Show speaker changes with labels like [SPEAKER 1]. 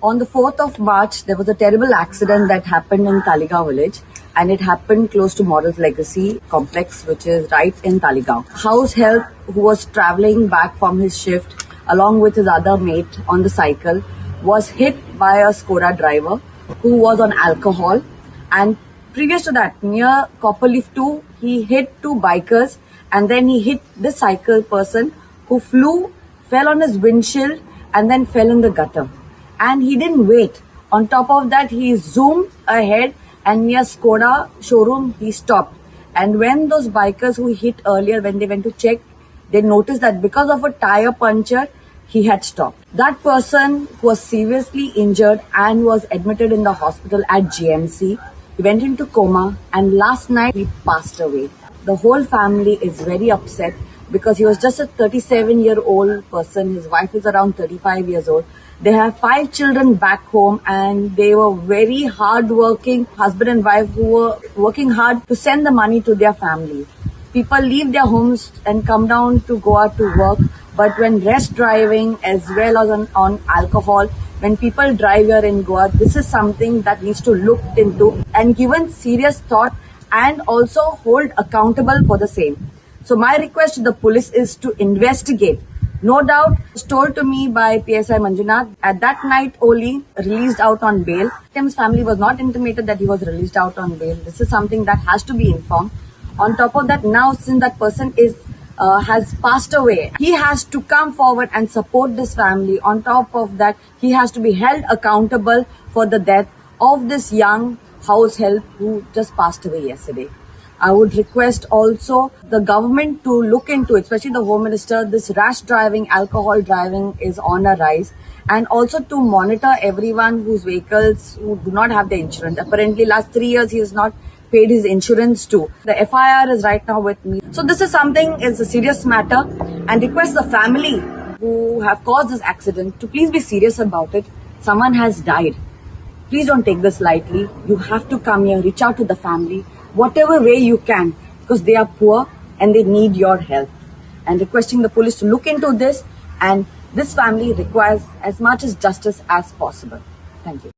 [SPEAKER 1] On the 4th of March, there was a terrible accident that happened in Talegaon village, and it happened close to Morals Legacy complex, which is right in Talegaon. House help who was traveling back from his shift along with his other mate on the cycle was hit by a Skoda driver who was on alcohol, and previous to that, near Copperleaf 2, he hit two bikers and then he hit the cycle person who fell on his windshield and then fell in the gutter. And he didn't wait. On top of that, he zoomed ahead and near Skoda showroom, he stopped. And when those bikers who hit earlier, when they went to check, they noticed that because of a tire puncture, he had stopped. That person was seriously injured and was admitted in the hospital at GMC. He went into coma and last night he passed away. The whole family is very upset because he was just a 37-year-old person. His wife is around 35 years old. They have 5 children back home and they were very hard-working husband and wife who were working hard to send the money to their family. People leave their homes and come down to go out to work, but when rash driving as well as on alcohol, when people drive here in Goa, this is something that needs to look into and given serious thought and also hold accountable for the same. So my request to the police is to investigate. No doubt, it was told to me by PSI Manjunath at that night only released out on bail. Tim's family was not intimated that he was released out on bail. This is something that has to be informed. On top of that, now since that person has passed away, he has to come forward and support this family. On top of that, he has to be held accountable for the death of this young house help who just passed away yesterday. I would request also the government to look into it, especially the Home Minister. This rash driving, alcohol driving is on a rise, and also to monitor everyone whose vehicles who do not have the insurance. Apparently, last 3 years he has not paid his insurance too. The FIR is right now with me. So this is something, is a serious matter, and request the family who have caused this accident to please be serious about it. Someone has died. Please don't take this lightly. You have to come here, reach out to the family, whatever way you can, because they are poor and they need your help. And requesting the police to look into this, and this family requires as much as justice as possible. Thank you.